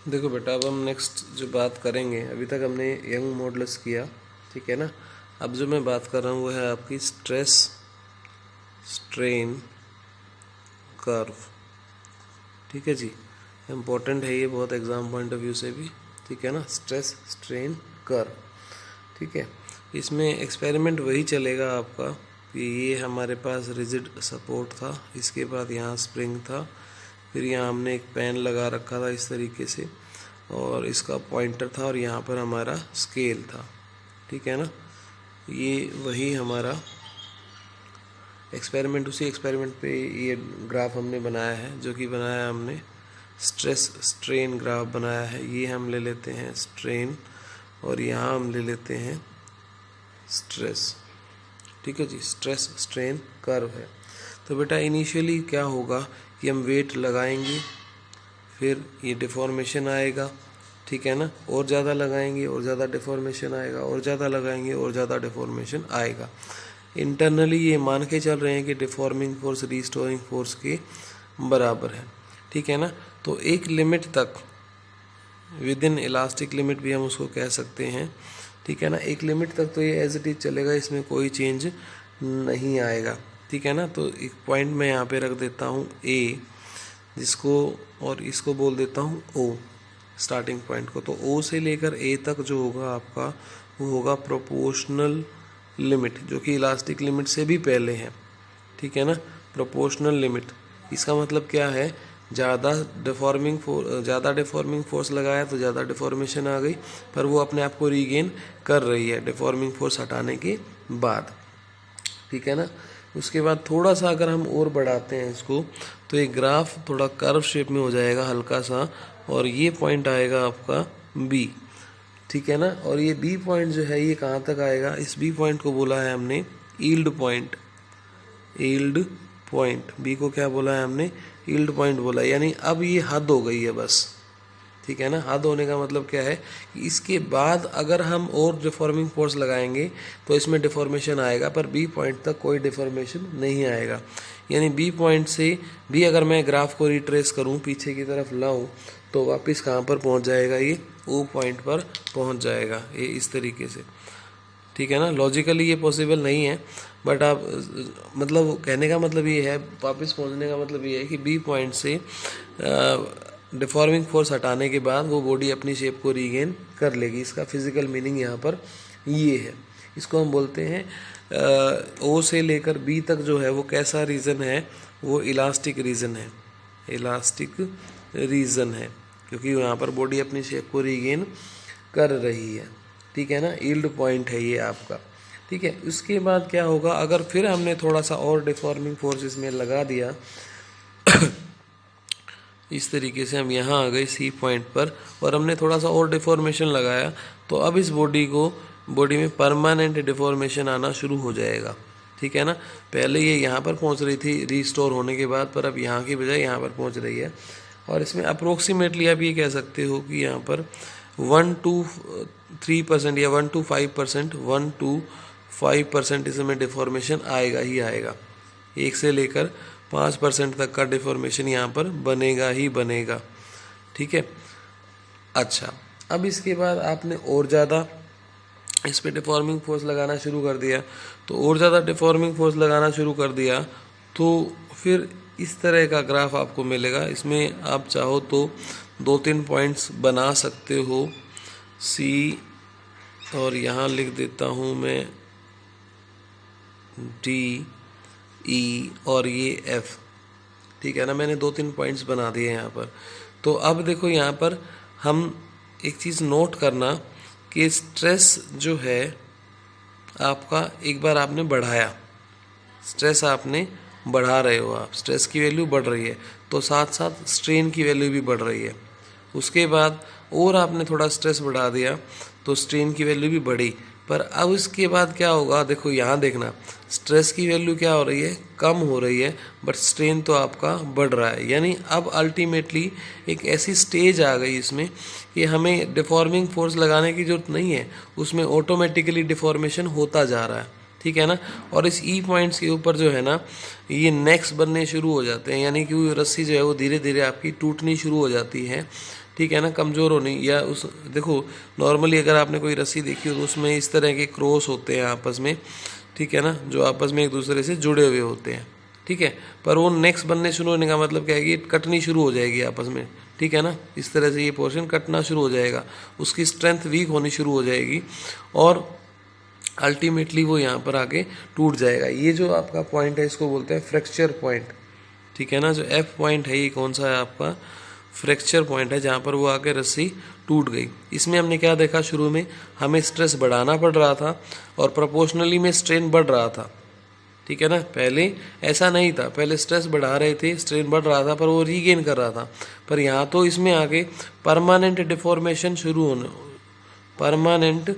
देखो बेटा, अब हम नेक्स्ट जो बात करेंगे, अभी तक हमने यंग मॉडुलस किया, ठीक है ना। अब जो मैं बात कर रहा हूँ वो है आपकी स्ट्रेस स्ट्रेन कर्व, ठीक है जी। इम्पोर्टेंट है ये बहुत एग्जाम पॉइंट ऑफ व्यू से भी, ठीक है ना। स्ट्रेस स्ट्रेन कर्व, ठीक है। इसमें एक्सपेरिमेंट वही चलेगा आपका कि ये हमारे पास रिजिड सपोर्ट था, इसके बाद यहाँ स्प्रिंग था, फिर यहाँ हमने एक पेन लगा रखा था इस तरीके से, और इसका पॉइंटर था, और यहाँ पर हमारा स्केल था, ठीक है ना। ये वही हमारा एक्सपेरिमेंट, उसी एक्सपेरिमेंट पे ये ग्राफ हमने बनाया है, जो कि बनाया हमने स्ट्रेस स्ट्रेन ग्राफ बनाया है। ये हम ले लेते हैं स्ट्रेन, और यहाँ हम ले लेते हैं स्ट्रेस, ठीक है जी। स्ट्रेस स्ट्रेन कर्व है। तो बेटा इनिशियली क्या होगा कि हम वेट लगाएंगे, फिर ये डिफॉर्मेशन आएगा, ठीक है ना। और ज़्यादा लगाएंगे और ज़्यादा डिफॉर्मेशन आएगा, और ज़्यादा लगाएंगे और ज़्यादा डिफॉर्मेशन आएगा। इंटरनली ये मान के चल रहे हैं कि डिफॉर्मिंग फोर्स रिस्टोरिंग फोर्स के बराबर है, ठीक है ना। तो एक लिमिट तक, विद इन इलास्टिक लिमिट भी हम उसको कह सकते हैं, ठीक है ना। एक लिमिट तक तो ये एज इट इज चलेगा, इसमें कोई चेंज नहीं आएगा, ठीक है ना। तो एक पॉइंट मैं यहाँ पे रख देता हूँ ए, जिसको और इसको बोल देता हूँ ओ, स्टार्टिंग पॉइंट को। तो ओ से लेकर ए तक जो होगा आपका, वो होगा प्रोपोर्शनल लिमिट, जो कि इलास्टिक लिमिट से भी पहले है, ठीक है ना। प्रोपोर्शनल लिमिट, इसका मतलब क्या है, ज़्यादा डिफॉर्मिंग फोर्स लगाया तो ज़्यादा डिफॉर्मेशन आ गई, पर वो अपने आप को रीगेन कर रही है डिफॉर्मिंग फोर्स हटाने के बाद, ठीक है ना। उसके बाद थोड़ा सा अगर हम और बढ़ाते हैं इसको, तो ये ग्राफ थोड़ा कर्व शेप में हो जाएगा हल्का सा, और ये पॉइंट आएगा आपका बी, ठीक है ना। और ये बी पॉइंट जो है ये कहाँ तक आएगा, इस बी पॉइंट को बोला है हमने yield point. Yield point, B को क्या बोला है हमने, यील्ड पॉइंट बोला, यानी अब ये हद हो गई है बस, ठीक है ना। हद होने का मतलब क्या है कि इसके बाद अगर हम और डिफॉर्मिंग फोर्स लगाएंगे तो इसमें डिफॉर्मेशन आएगा, पर बी पॉइंट तक कोई डिफॉर्मेशन नहीं आएगा। यानी बी पॉइंट से भी अगर मैं ग्राफ को रिट्रेस करूं, पीछे की तरफ लाऊं, तो वापस कहाँ पर पहुंच जाएगा, ये ओ पॉइंट पर पहुंच जाएगा, ये इस तरीके से, ठीक है ना। लॉजिकली ये पॉसिबल नहीं है, बट आप मतलब कहने का मतलब ये है, वापस पहुंचने का मतलब ये है कि बी पॉइंट से डिफॉर्मिंग फोर्स हटाने के बाद वो बॉडी अपनी शेप को रीगेन कर लेगी। इसका फिजिकल मीनिंग यहाँ पर ये है। इसको हम बोलते हैं ओ से लेकर बी तक जो है वो कैसा रीजन है, वो इलास्टिक रीजन है, इलास्टिक रीजन है, क्योंकि यहाँ पर बॉडी अपनी शेप को रीगेन कर रही है, ठीक है ना। यील्ड पॉइंट है ये आपका, ठीक है। उसके बाद क्या होगा, अगर फिर हमने थोड़ा सा और डिफॉर्मिंग फोर्स इसमें लगा दिया इस तरीके से, हम यहाँ आ गए सी पॉइंट पर, और हमने थोड़ा सा और डिफॉर्मेशन लगाया, तो अब इस बॉडी में परमानेंट डिफॉर्मेशन आना शुरू हो जाएगा, ठीक है ना। पहले ये यहाँ पर पहुँच रही थी रीस्टोर होने के बाद, पर अब यहाँ की बजाय यहाँ पर पहुँच रही है। और इसमें अप्रोक्सीमेटली आप ये कह सकते हो कि यहाँ पर 1 to 3% या 1 to 5%, 1 to 5% इसमें डिफॉर्मेशन आएगा ही आएगा। 1 से लेकर 5% तक का डिफॉर्मेशन यहाँ पर बनेगा ही बनेगा, ठीक है। अच्छा, अब इसके बाद आपने और ज़्यादा इस पर डिफॉर्मिंग फोर्स लगाना शुरू कर दिया, तो और ज़्यादा डिफॉर्मिंग फोर्स लगाना शुरू कर दिया, तो फिर इस तरह का ग्राफ आपको मिलेगा। इसमें आप चाहो तो 2-3 पॉइंट्स बना सकते हो, सी, और यहाँ लिख देता हूँ मैं डी, ई, और ये एफ, ठीक है ना। मैंने 2-3 पॉइंट्स बना दिए यहाँ पर। तो अब देखो यहाँ पर हम एक चीज़ नोट करना कि स्ट्रेस जो है आपका, एक बार आपने बढ़ाया, स्ट्रेस आपने बढ़ा रहे हो, आप स्ट्रेस की वैल्यू बढ़ रही है, तो साथ साथ स्ट्रेन की वैल्यू भी बढ़ रही है। उसके बाद और आपने थोड़ा स्ट्रेस बढ़ा दिया तो स्ट्रेन की वैल्यू भी बढ़ी, पर अब इसके बाद क्या होगा, देखो यहाँ देखना, स्ट्रेस की वैल्यू क्या हो रही है, कम हो रही है, बट स्ट्रेन तो आपका बढ़ रहा है। यानी अब अल्टीमेटली एक ऐसी स्टेज आ गई इसमें कि हमें डिफॉर्मिंग फोर्स लगाने की ज़रूरत नहीं है, उसमें ऑटोमेटिकली डिफॉर्मेशन होता जा रहा है, ठीक है ना। और इस ई पॉइंट्स के ऊपर जो है ना, ये नेक्स बनने शुरू हो जाते हैं, यानी कि वो रस्सी जो है वो धीरे धीरे आपकी टूटनी शुरू हो जाती है, ठीक है ना, कमज़ोर होनी या उस देखो नॉर्मली अगर आपने कोई रस्सी देखी हो तो उसमें इस तरह के क्रॉस होते हैं आपस में, ठीक है ना, जो आपस में एक दूसरे से जुड़े हुए होते हैं, ठीक है। पर वो नेक्स्ट बनने शुरू होने का मतलब क्या है कि कटनी शुरू हो जाएगी आपस में, ठीक है ना, इस तरह से ये पोर्शन कटना शुरू हो जाएगा, उसकी स्ट्रेंथ वीक होनी शुरू हो जाएगी और अल्टीमेटली वो यहाँ पर आके टूट जाएगा। ये जो आपका पॉइंट है इसको बोलते हैं फ्रैक्चर पॉइंट, ठीक है ना। जो एफ पॉइंट है ये कौन सा है आपका, फ्रैक्चर पॉइंट है, जहाँ पर वो आके रस्सी टूट गई। इसमें हमने क्या देखा, शुरू में हमें स्ट्रेस बढ़ाना पड़ रहा था और प्रोपोर्शनली में स्ट्रेन बढ़ रहा था, ठीक है ना। पहले ऐसा नहीं था, पहले स्ट्रेस बढ़ा रहे थे, स्ट्रेन बढ़ रहा था, पर वो रीगेन कर रहा था। पर यहाँ तो इसमें आगे परमानेंट डिफॉर्मेशन शुरू होने, परमानेंट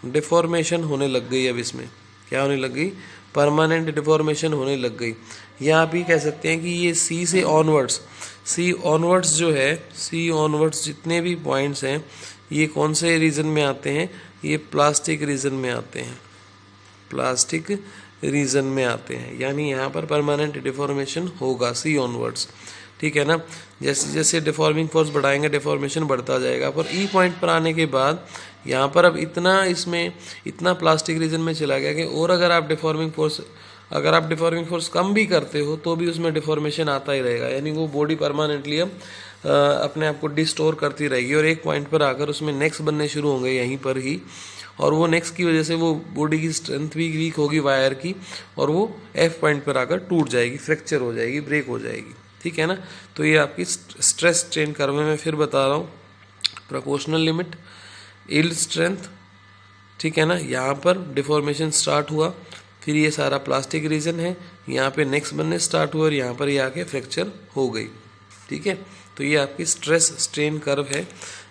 डिफॉर्मेशन होने लग गई। अब इसमें क्या होने लग गई, परमानेंट डिफॉर्मेशन होने लग गई। या आप ये कह सकते हैं कि ये सी से ऑनवर्ड्स, सी ऑनवर्ड्स जो है, सी ऑनवर्ड्स जितने भी पॉइंट्स हैं ये कौन से रीजन में आते हैं, ये प्लास्टिक रीजन में आते हैं, प्लास्टिक रीजन में आते हैं। यानी यहाँ पर परमानेंट डिफॉर्मेशन होगा सी ऑनवर्ड्स, ठीक है ना। जैसे जैसे डिफॉर्मिंग फोर्स बढ़ाएंगे डिफॉर्मेशन बढ़ता जाएगा। पर ई पॉइंट पर आने के बाद यहाँ पर अब इतना इसमें इतना प्लास्टिक रीजन में चला गया कि और अगर आप डिफॉर्मिंग फोर्स कम भी करते हो तो भी उसमें डिफॉर्मेशन आता ही रहेगा। यानी वो बॉडी परमानेंटली अब अपने आप को डिस्टोर करती रहेगी और एक पॉइंट पर आकर उसमें नेक्स्ट बनने शुरू होंगे यहीं पर ही, और वो नेक्स्ट की वजह से वो बॉडी की स्ट्रेंथ भी वीक होगी वायर की और वो एफ पॉइंट पर आकर टूट जाएगी, फ्रैक्चर हो जाएगी, ब्रेक हो जाएगी, ठीक है ना। तो ये आपकी स्ट्रेस स्ट्रेन कर्व में मैं फिर बता रहा हूँ, प्रोपोर्शनल लिमिट, यील्ड स्ट्रेंथ, ठीक है ना। यहाँ पर डिफॉर्मेशन स्टार्ट हुआ, फिर ये सारा प्लास्टिक रीजन है, यहाँ पे नेक्स्ट बनने स्टार्ट हुआ और यहाँ पर ये आके फ्रैक्चर हो गई, ठीक है। तो ये आपकी स्ट्रेस स्ट्रेन कर्व है।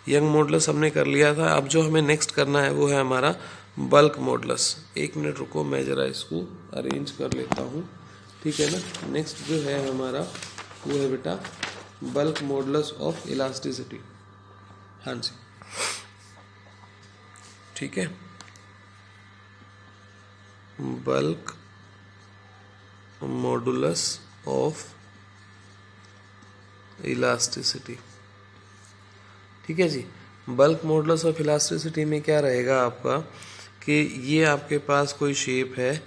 यंग मॉडुलस हमने कर लिया था। अब जो हमें नेक्स्ट करना है वो है हमारा बल्क मॉडुलस। एक मिनट रुको, मैं ज़रा इसको अरेंज कर लेता हूँ, ठीक है ना। नेक्स्ट जो है हमारा वो है बेटा बल्क मॉडुलस ऑफ इलास्टिसिटी। हाँ जी, ठीक है, बल्क मॉडुलस ऑफ इलास्टिसिटी, ठीक है जी। बल्क मॉडुलस ऑफ इलास्टिसिटी में क्या रहेगा आपका कि ये आपके पास कोई शेप है,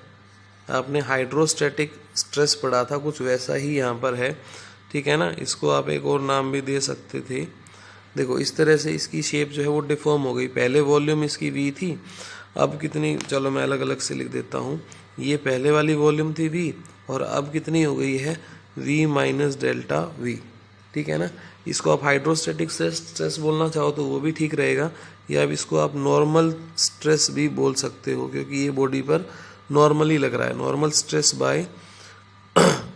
आपने हाइड्रोस्टैटिक स्ट्रेस पढ़ा था, कुछ वैसा ही यहाँ पर है, ठीक है ना। इसको आप एक और नाम भी दे सकते थे। देखो इस तरह से इसकी शेप जो है वो डिफॉर्म हो गई। पहले वॉल्यूम इसकी वी थी, अब कितनी, चलो मैं अलग अलग से लिख देता हूँ। ये पहले वाली वॉल्यूम थी वी और अब कितनी हो गई है, वी माइनस डेल्टा वी, ठीक है ना। इसको आप हाइड्रोस्टैटिक स्ट्रेस बोलना चाहो तो वो भी ठीक रहेगा, या अब इसको आप नॉर्मल स्ट्रेस भी बोल सकते हो क्योंकि ये बॉडी पर नॉर्मली लग रहा है। Normal stress by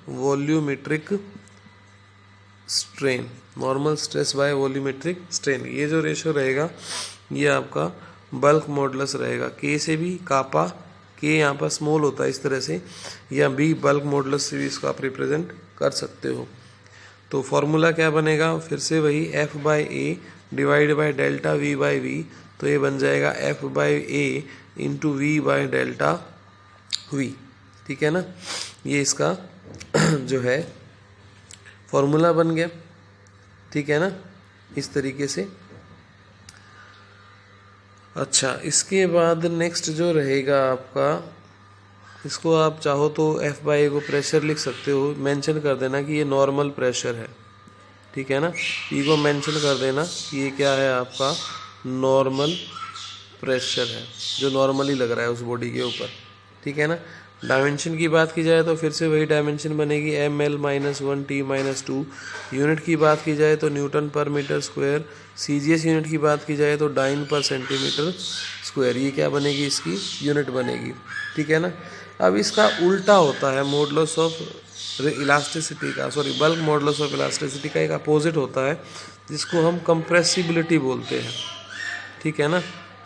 volumetric strain, normal stress by volumetric strain, ये जो रेशो रहेगा ये आपका बल्क मॉडुलस रहेगा। के से भी कापा, के यहाँ पर स्मॉल होता है इस तरह से, या बी बल्क मॉडुलस से भी इसको आप रिप्रेजेंट कर सकते हो। तो फॉर्मूला क्या बनेगा, फिर से वही F by A divide by delta V by V, तो ये बन जाएगा F by A into V by delta V, ठीक है ना। ये इसका जो है फॉर्मूला बन गया, ठीक है ना, इस तरीके से। अच्छा, इसके बाद नेक्स्ट जो रहेगा आपका, इसको आप चाहो तो एफ बाई ए को प्रेशर लिख सकते हो, मेंशन कर देना कि ये नॉर्मल प्रेशर है, ठीक है ना। ई को मेंशन कर देना कि ये क्या है आपका नॉर्मल प्रेशर है, जो नॉर्मली लग रहा है उस बॉडी के ऊपर, ठीक है ना। डायमेंशन की बात की जाए तो फिर से वही डायमेंशन बनेगी M L minus 1 T minus 2। Unit की बात की जाए तो न्यूटन पर मीटर स्क्वायर। सीजीएस यूनिट की बात की जाए तो डाइन पर सेंटीमीटर स्क्वायर। ये क्या बनेगी, इसकी यूनिट बनेगी, ठीक है ना। अब इसका उल्टा होता है मॉडुलस ऑफ इलास्टिसिटी का, sorry bulk modulus of elasticity का एक अपोजिट होता है जिसको हम कंप्रेसिबिलिटी बोलते हैं, ठीक है ना।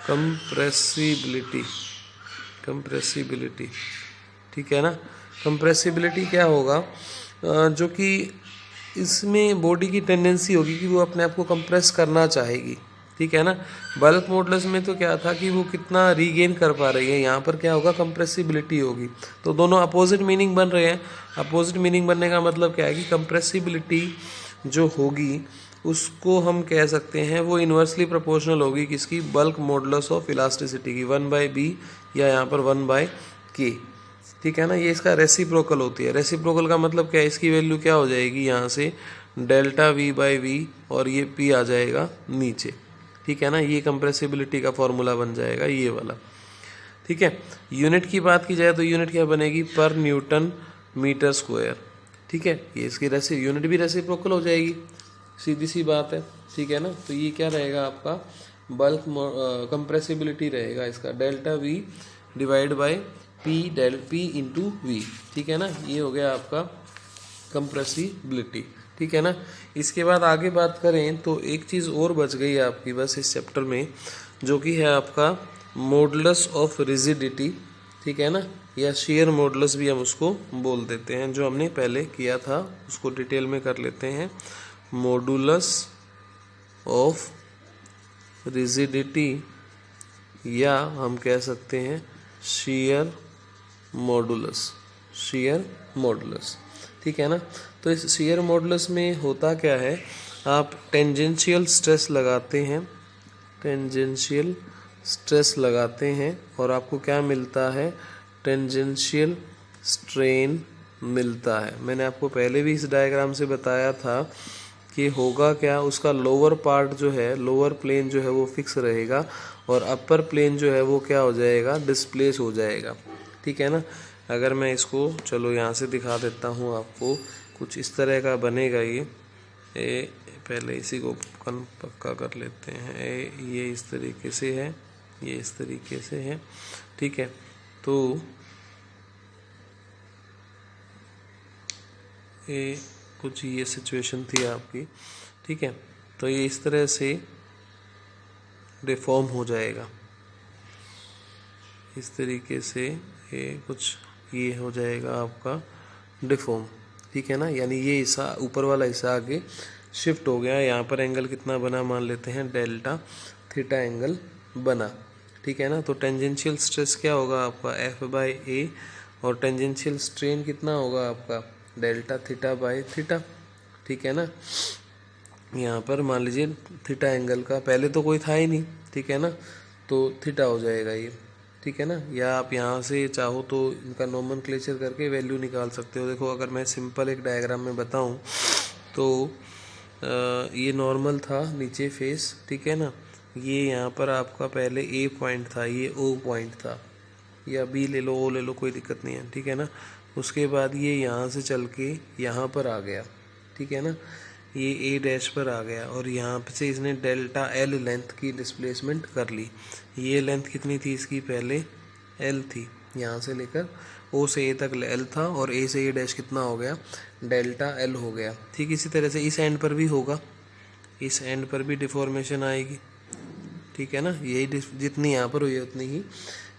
कंप्रेसिबिलिटी, ठीक है ना। कंप्रेसिबिलिटी क्या होगा, जो कि इसमें बॉडी की टेंडेंसी होगी कि वो अपने आप को कंप्रेस करना चाहेगी, ठीक है ना। बल्क मॉडुलस में तो क्या था कि वो कितना रीगेन कर पा रही है, यहाँ पर क्या होगा कंप्रेसिबिलिटी होगी। तो दोनों अपोजिट मीनिंग बन रहे हैं। अपोजिट मीनिंग बनने का मतलब क्या है कि कंप्रेसिबिलिटी जो होगी उसको हम कह सकते हैं वो इन्वर्सली प्रोपोर्शनल होगी किसकी, बल्क मॉडुलस ऑफ इलास्टिसिटी की, 1/b या यहाँ पर 1/k। ठीक है ना, ये इसका रेसिप्रोकल होती है। रेसिप्रोकल का मतलब क्या है, इसकी वैल्यू क्या हो जाएगी यहाँ से डेल्टा v/v और ये p आ जाएगा नीचे। ठीक है ना, ये कंप्रेसिबिलिटी का फॉर्मूला बन जाएगा ये वाला। ठीक है, यूनिट की बात की जाए तो यूनिट क्या बनेगी, पर न्यूटन मीटर स्क्वायर। ठीक है, ये इसकी यूनिट भी रेसिप्रोकल हो जाएगी, सीधी सी बात है। ठीक है ना, तो ये क्या रहेगा आपका बल्क कंप्रेसिबिलिटी रहेगा इसका delta v divide by p into v। ठीक है ना, ये हो गया आपका कंप्रेसिबिलिटी। ठीक है ना, इसके बाद आगे बात करें तो एक चीज़ और बच गई आपकी बस इस चैप्टर में, जो कि है आपका मॉडुलस ऑफ रिजिडिटी। ठीक है ना, या शेयर मॉडुलस भी हम उसको बोल देते हैं, जो हमने पहले किया था उसको डिटेल में कर लेते हैं। मॉडुलस ऑफ रिजिडिटी या हम कह सकते हैं शेयर मॉडुलस, शेयर मॉडुलस। ठीक है ना, तो इस शेयर मॉडुलस में होता क्या है, आप टेंजेंशियल स्ट्रेस लगाते हैं, टेंजेंशियल स्ट्रेस लगाते हैं और आपको क्या मिलता है, टेंजेंशियल स्ट्रेन मिलता है। मैंने आपको पहले भी इस डायग्राम से बताया था कि होगा क्या, उसका लोअर पार्ट जो है, लोअर प्लेन जो है वो फिक्स रहेगा और अपर प्लेन जो है वो क्या हो जाएगा, डिस्प्लेस हो जाएगा। ठीक है ना, अगर मैं इसको चलो यहाँ से दिखा देता हूँ आपको, कुछ इस तरह का बनेगा ये पहले इसी को पक्का कर लेते हैं। ये इस तरीके से है, ये इस तरीके से है। ठीक है, तो ये कुछ ये सिचुएशन थी आपकी। ठीक है, तो ये इस तरह से डिफॉर्म हो जाएगा, इस तरीके से ये कुछ ये हो जाएगा आपका डिफॉर्म। ठीक है ना, यानी ये हिस्सा ऊपर वाला हिस्सा आगे शिफ्ट हो गया। यहाँ पर एंगल कितना बना, मान लेते हैं डेल्टा थीटा एंगल बना। ठीक है ना, तो टेंजेंशियल स्ट्रेस क्या होगा आपका F/A और टेंजेंशियल स्ट्रेन कितना होगा आपका डेल्टा थीटा बाय थीटा। ठीक है ना, यहाँ पर मान लीजिए थीटा एंगल का पहले तो कोई था ही नहीं। ठीक है ना, तो थीटा हो जाएगा ये। ठीक है ना, या आप यहाँ से चाहो तो इनका नोमेनक्लेचर करके वैल्यू निकाल सकते हो। देखो अगर मैं सिंपल एक डायग्राम में बताऊँ तो ये नॉर्मल था नीचे फेस। ठीक है ना, ये यहाँ पर आपका पहले A पॉइंट था, ये O पॉइंट था, या B ले लो, O ले लो, कोई दिक्कत नहीं है। ठीक है ना, उसके बाद ये यहाँ से चल के यहाँ पर आ गया। ठीक है ना, ये A' पर आ गया और यहाँ से इसने डेल्टा L लेंथ की डिस्प्लेसमेंट कर ली। ये लेंथ कितनी थी इसकी, पहले L थी, यहाँ से लेकर O से A तक L था और A से A' कितना हो गया, डेल्टा L हो गया। ठीक इसी तरह से इस एंड पर भी होगा, इस एंड पर भी डिफॉर्मेशन आएगी। ठीक है ना, यही जितनी यहाँ पर हुई है उतनी ही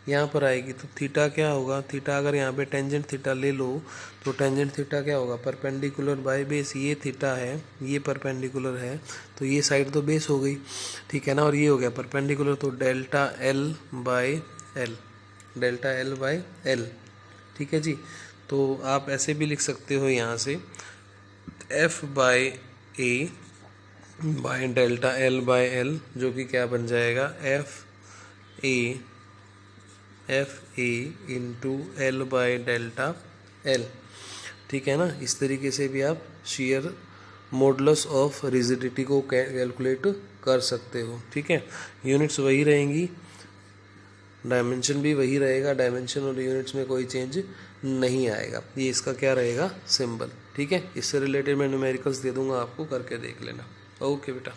यहाँ पर आएगी। तो थीटा क्या होगा, थीटा अगर यहाँ पे टेंजेंट थीटा ले लो तो टेंजेंट थीटा क्या होगा, परपेंडिकुलर बाय बेस। ये थीटा है, ये परपेंडिकुलर है, तो ये साइड तो बेस हो गई। ठीक है ना, और ये हो गया परपेंडिकुलर, तो delta L by L, delta L by L. ठीक है जी, तो आप ऐसे भी लिख सकते हो यहाँ से F/A by delta L by L, जो कि क्या बन जाएगा F/A into L by delta L। ठीक है ना, इस तरीके से भी आप शेयर मॉडुलस ऑफ रिजिडिटी को कैलकुलेट कर सकते हो। ठीक है, यूनिट्स वही रहेंगी, डायमेंशन भी वही रहेगा, डायमेंशन और यूनिट्स में कोई चेंज नहीं आएगा। ये इसका क्या रहेगा, सिंबल। ठीक है, इससे रिलेटेड मैं न्यूमेरिकल्स दे दूंगा आपको, करके देख लेना। ओके बेटा।